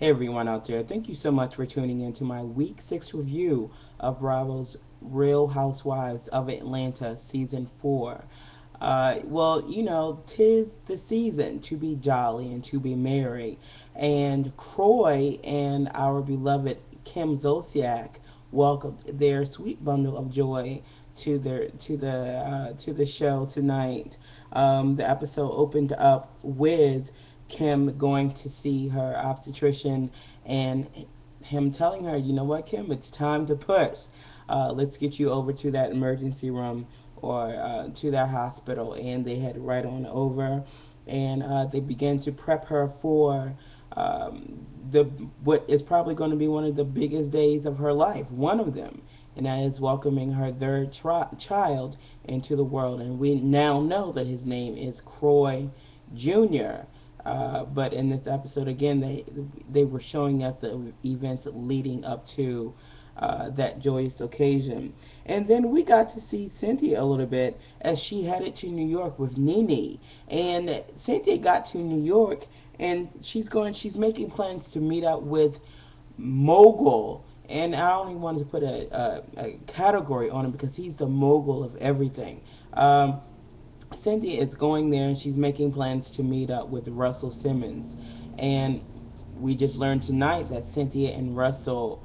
Hey everyone out there, thank you so much for tuning in to my week 6 review of Bravo's Real Housewives of Atlanta season 4. Tis the season to be jolly and to be merry, and Croy and our beloved Kim Zolciak welcomed their sweet bundle of joy to the show tonight. The episode opened up with Kim going to see her obstetrician and him telling her, you know what, Kim, it's time to push. Let's get you over to that emergency room or to that hospital. And they head right on over, and they began to prep her for the what is probably going to be one of the biggest days of her life, one of them, and that is welcoming her third child into the world. And we now know that his name is Croy Jr. But in this episode, again, they were showing us the events leading up to that joyous occasion. And then we got to see Cynthia a little bit as she headed to New York with Nene. And Cynthia got to New York and she's making plans to meet up with Mogul. And I only wanted to put a category on him because he's the mogul of everything. Cynthia is going there and she's making plans to meet up with Russell Simmons. And we just learned tonight that Cynthia and Russell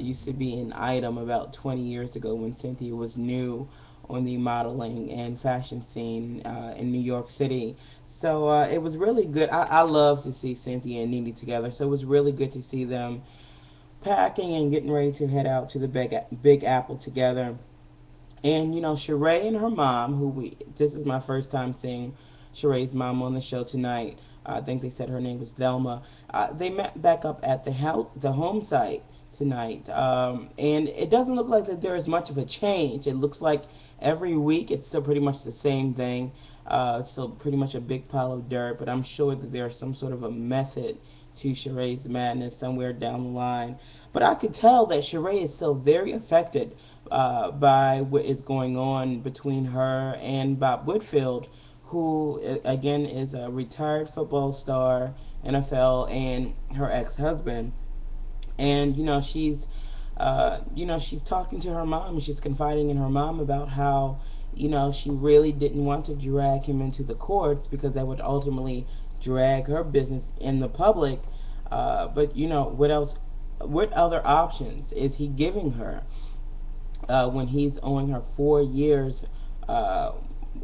used to be an item about 20 years ago when Cynthia was new on the modeling and fashion scene in New York City. So it was really good. I love to see Cynthia and Nene together. So it was really good to see them packing and getting ready to head out to the Big Apple together. And Sheree and her mom, this is my first time seeing Sheree's mom on the show tonight. I think they said her name was Thelma. They met back up at the home site tonight, and it doesn't look like that there is much of a change. It looks like every week it's still pretty much the same thing. It's still pretty much a big pile of dirt, but I'm sure that there's some sort of a method to Sheree's madness somewhere down the line. But I could tell that Sheree is still very affected by what is going on between her and Bob Whitfield, who again is a retired football star, NFL, and her ex-husband. And she's talking to her mom and she's confiding in her mom about how she really didn't want to drag him into the courts because that would ultimately drag her business in the public. But what else? What other options is he giving her when he's owing her 4 years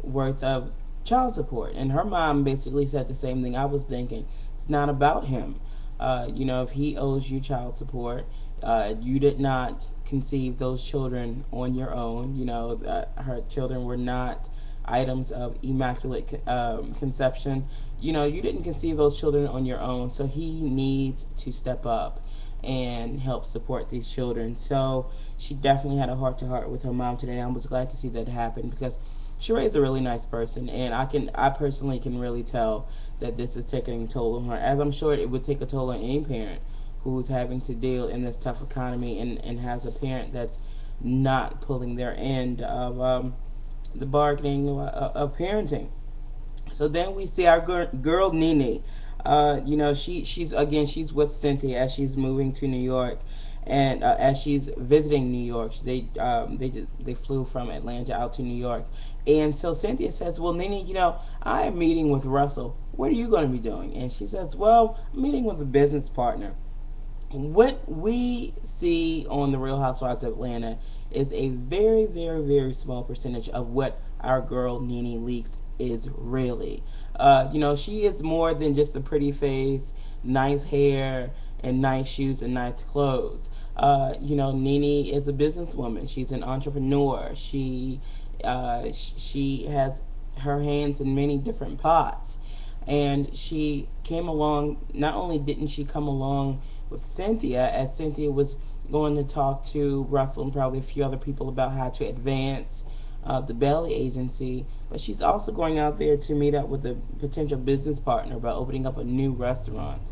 worth of child support? And her mom basically said the same thing I was thinking. It's not about him. If he owes you child support, you did not conceive those children on your own. Her children were not items of immaculate conception. You didn't conceive those children on your own, so he needs to step up and help support these children. So she definitely had a heart to heart with her mom today. I was glad to see that happen because Sheree is a really nice person, and I personally can really tell that this is taking a toll on her, as I'm sure it would take a toll on any parent who's having to deal in this tough economy and has a parent that's not pulling their end of the bargaining of parenting. So then we see our girl Nene. She's with Cynthia as she's moving to New York, and as she's visiting New York. They flew from Atlanta out to New York, and so Cynthia says, "Well, Nene, I am meeting with Russell. What are you going to be doing?" And she says, "Well, I'm meeting with a business partner." What we see on the Real Housewives of Atlanta is a very, very, very small percentage of what our girl Nene Leakes is really. She is more than just a pretty face, nice hair, and nice shoes and nice clothes. Nene is a businesswoman. She's an entrepreneur. She has her hands in many different pots. And she came along, not only didn't she come along with Cynthia, as Cynthia was going to talk to Russell and probably a few other people about how to advance the Belly Agency, but she's also going out there to meet up with a potential business partner about opening up a new restaurant.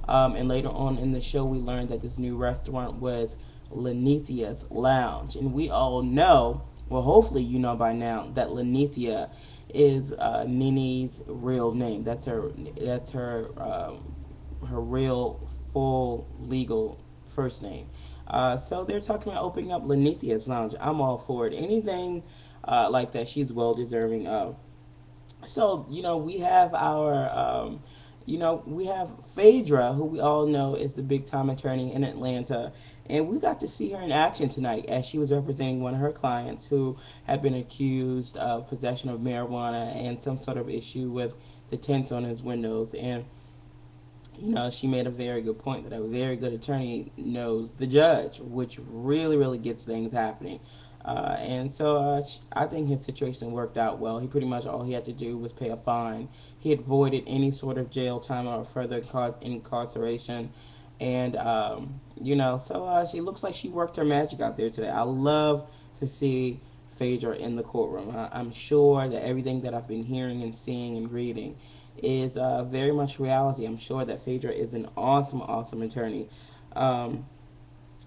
And later on in the show, we learned that this new restaurant was Lenithia's Lounge. And we all know, well, hopefully you know by now, that Lenithia is Nene's real name. That's her her real full legal first name. So they're talking about opening up Lenithia's Lounge. I'm all for it. Anything like that, she's well deserving of. So, we have our, we have Phaedra, who we all know is the big time attorney in Atlanta. And we got to see her in action tonight as she was representing one of her clients who had been accused of possession of marijuana and some sort of issue with the tints on his windows. And she made a very good point that a very good attorney knows the judge, which really, really gets things happening. And so I think his situation worked out well. He pretty much all he had to do was pay a fine. He avoided any sort of jail time or further incarceration. And she looks like she worked her magic out there today. I love to see Phaedra in the courtroom. I'm sure that everything that I've been hearing and seeing and reading is very much reality. I'm sure that Phaedra is an awesome, awesome attorney. Um,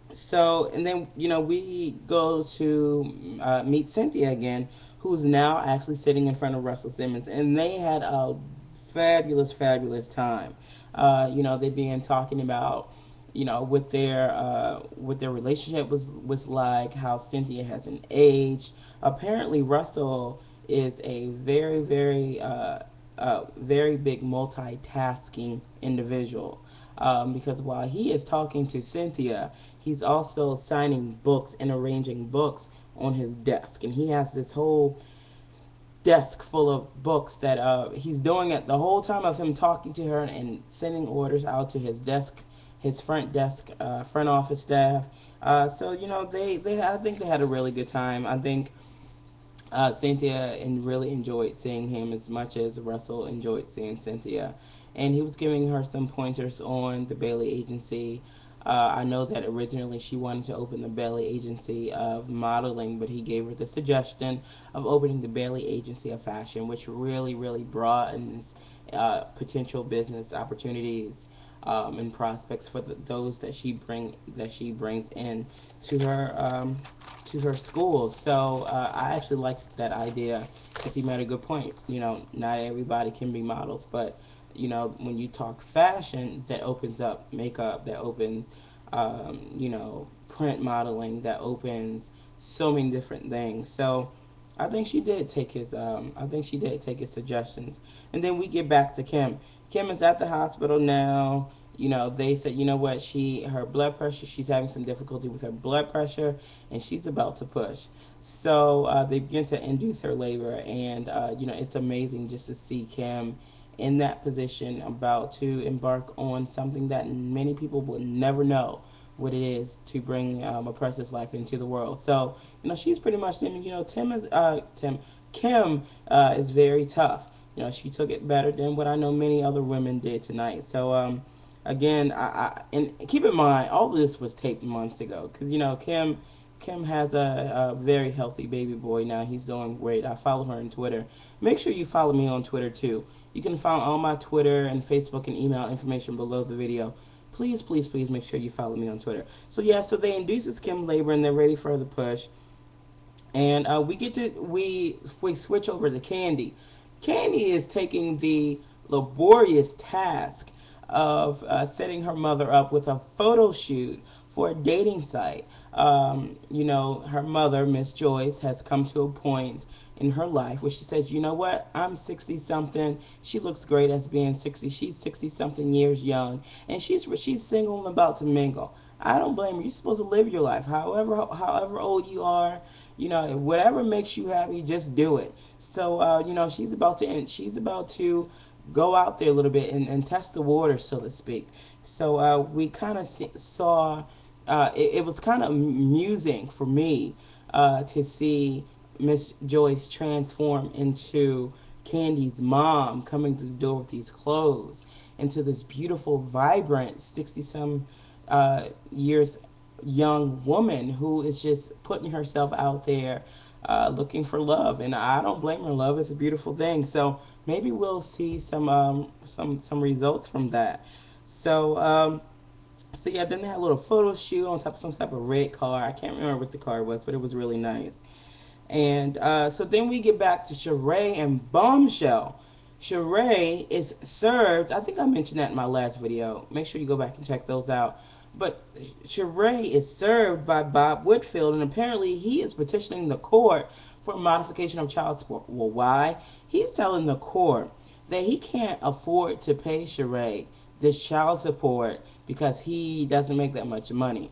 and then, we go to meet Cynthia again, who's now actually sitting in front of Russell Simmons. And they had a fabulous, fabulous time. They began talking about, what their relationship was like, how Cynthia hasn't aged. Apparently, Russell is a very, very big multitasking individual. Because while he is talking to Cynthia, he's also signing books and arranging books on his desk. And he has this whole desk full of books that he's doing it the whole time of him talking to her and sending orders out to his desk, his front desk, front office staff. So I think they had a really good time. I think Cynthia and really enjoyed seeing him as much as Russell enjoyed seeing Cynthia. And he was giving her some pointers on the Bailey Agency. I know that originally she wanted to open the Bailey Agency of modeling, but he gave her the suggestion of opening the Bailey Agency of fashion, which really, really broadens potential business opportunities and prospects for those that she brings in to her school. So I actually like that idea because he made a good point. Not everybody can be models, but when you talk fashion, that opens up makeup, that opens, print modeling, that opens so many different things. So I think she did take his. I think she did take his suggestions, and then we get back to Kim. Kim is at the hospital now. They said, what, her blood pressure. She's having some difficulty with her blood pressure, and she's about to push. So they begin to induce her labor, and it's amazing just to see Kim in that position, about to embark on something that many people will never know what it is to bring a precious life into the world. So, she's pretty much, Kim is very tough. She took it better than what I know many other women did tonight. So, again, and keep in mind, all of this was taped months ago, because Kim has a very healthy baby boy now. He's doing great. I follow her on Twitter. Make sure you follow me on Twitter too. You can find all my Twitter and Facebook and email information below the video. Please, please, please make sure you follow me on Twitter. So yeah, so they induces Kim labor and they're ready for the push. And we switch over to Candy. Candy is taking the laborious task of setting her mother up with a photo shoot for a dating site. Her mother, Miss Joyce, has come to a point in her life where she says, you know what, I'm 60 something. She looks great as being 60. She's 60 something years young, and she's single and about to mingle. I don't blame her. You're supposed to live your life. However old you are, whatever makes you happy, just do it. So, she's about to end. She's about to go out there a little bit and test the water, so to speak. So we kind of saw, it was kind of amusing for me to see Miss Joyce transform into Candy's mom, coming through the door with these clothes, into this beautiful, vibrant 60-some years young woman who is just putting herself out there looking for love, and I don't blame her. Love is a beautiful thing. So maybe we'll see some results from that. So yeah, then they had a little photo shoot on top of some type of red car. I can't remember what the car was, but it was really nice. And so then we get back to Sheree and Bombshell. Sheree is served. I think I mentioned that in my last video. Make sure you go back and check those out. But Sheree is served by Bob Whitfield, and apparently he is petitioning the court for modification of child support. Well, why? He's telling the court that he can't afford to pay Sheree this child support because he doesn't make that much money.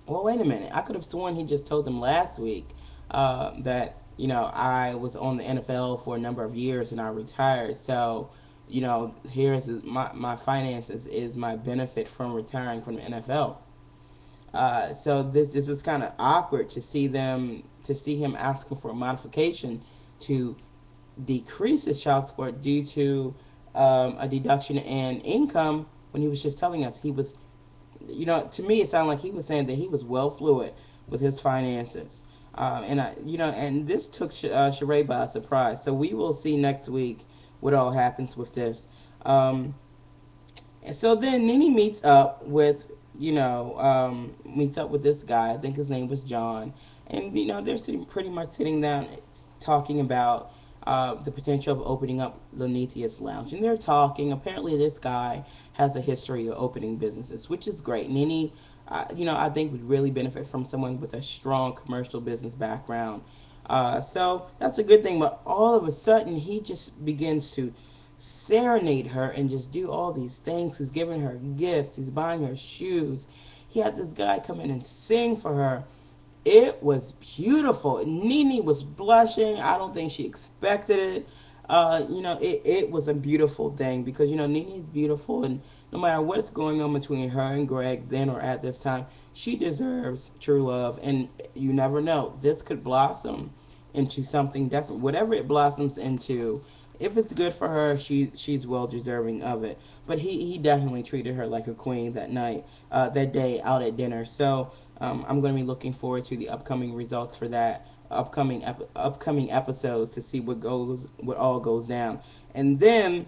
Well, wait a minute. I could have sworn he just told them last week that, I was on the NFL for a number of years and I retired. So, here's my finances is my benefit from retiring from the NFL. So this is kind of awkward to see him asking for a modification to decrease his child support due to a deduction in income when he was just telling us he was, to me it sounded like he was saying that he was well fluid with his finances. And this took Sheree by surprise. So we will see next week what all happens with this. And so then Nene meets up with this guy. I think his name was John, and they're pretty much sitting down talking about the potential of opening up Lenithia's Lounge, and they're talking. Apparently, this guy has a history of opening businesses, which is great. Nene, I think would really benefit from someone with a strong commercial business background. So that's a good thing. But all of a sudden, he just begins to serenade her and just do all these things. He's giving her gifts. He's buying her shoes. He had this guy come in and sing for her. It was beautiful. Nene was blushing. I don't think she expected it. It was a beautiful thing because, Nene's beautiful, and no matter what's going on between her and Greg then or at this time, she deserves true love, and you never know. This could blossom into something different. Whatever it blossoms into, if it's good for her, she's well deserving of it. But he definitely treated her like a queen that night, that day out at dinner. So I'm going to be looking forward to the upcoming results for that upcoming episodes to see what all goes down. And then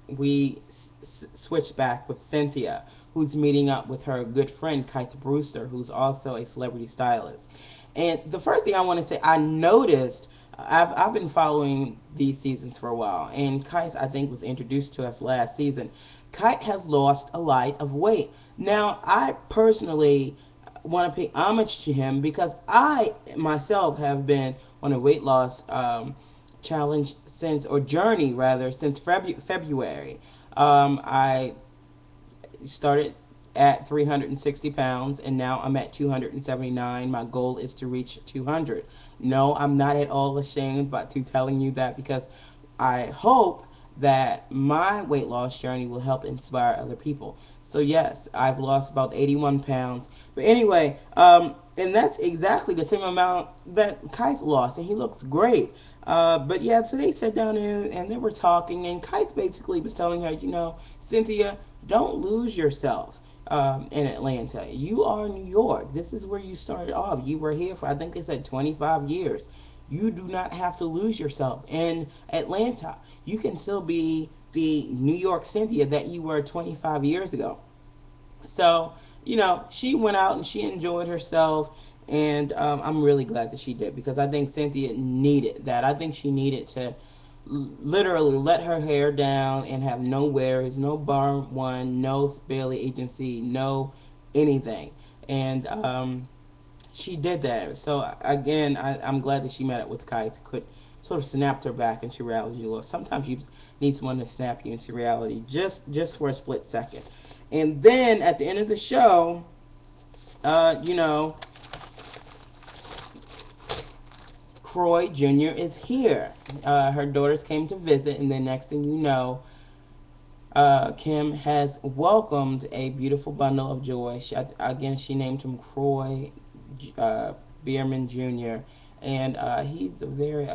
we switch back with Cynthia, who's meeting up with her good friend Kite Brewster, who's also a celebrity stylist. And the first thing I want to say, I noticed, I've been following these seasons for a while, and Kite, I think, was introduced to us last season. Kite has lost a lot of weight. Now, I personally want to pay homage to him because I myself have been on a weight loss challenge journey rather, since February. I started at 360 pounds and now I'm at 279. My goal is to reach 200. No, I'm not at all ashamed about to telling you that because I hope that my weight loss journey will help inspire other people. So yes, I've lost about 81 pounds. But anyway, and that's exactly the same amount that Kite lost, and he looks great. But yeah, so they sat down and they were talking, and Kite basically was telling her, Cynthia, don't lose yourself in Atlanta. You are New York. This is where you started off. You were here for, I think they said, 25 years. You do not have to lose yourself in Atlanta. You can still be the New York Cynthia that you were 25 years ago. So, she went out and she enjoyed herself, and I'm really glad that she did because I think Cynthia needed that. I think she needed to literally let her hair down and have no worries, no bar one, no Bailey agency, no anything. And she did that. So again, I'm glad that she met up with Kite. Could sort of snapped her back into reality. Sometimes you need someone to snap you into reality just for a split second. And then at the end of the show, Croy Jr. is here. Her daughters came to visit, and then next thing you know, Kim has welcomed a beautiful bundle of joy. She named him Croy Bierman Jr., and he's a very,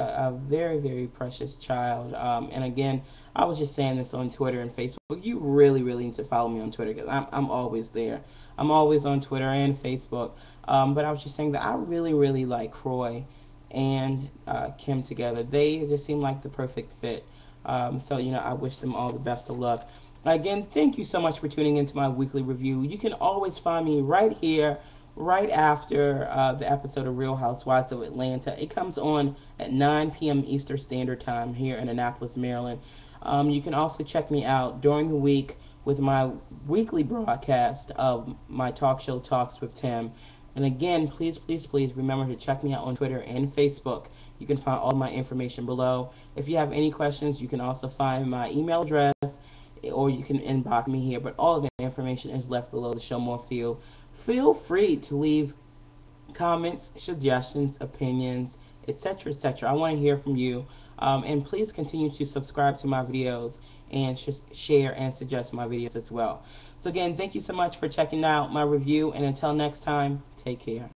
very precious child. And again, I was just saying this on Twitter and Facebook. You really, really need to follow me on Twitter because I'm always there. I'm always on Twitter and Facebook. But I was just saying that I really, really like Croy and Kim together. They just seem like the perfect fit. So I wish them all the best of luck. Again, thank you so much for tuning into my weekly review. You can always find me right here, right after the episode of Real Housewives of Atlanta. It comes on at 9 p.m. Eastern Standard Time here in Annapolis, Maryland. You can also check me out during the week with my weekly broadcast of my talk show Talks with Tim. And again, please, please, please remember to check me out on Twitter and Facebook. You can find all my information below. If you have any questions, you can also find my email address or you can inbox me here. But all of the information is left below the show more feel. Feel free to leave comments, suggestions, opinions, etc., etc. I want to hear from you. And please continue to subscribe to my videos and share and suggest my videos as well. So again, thank you so much for checking out my review. And until next time, take care.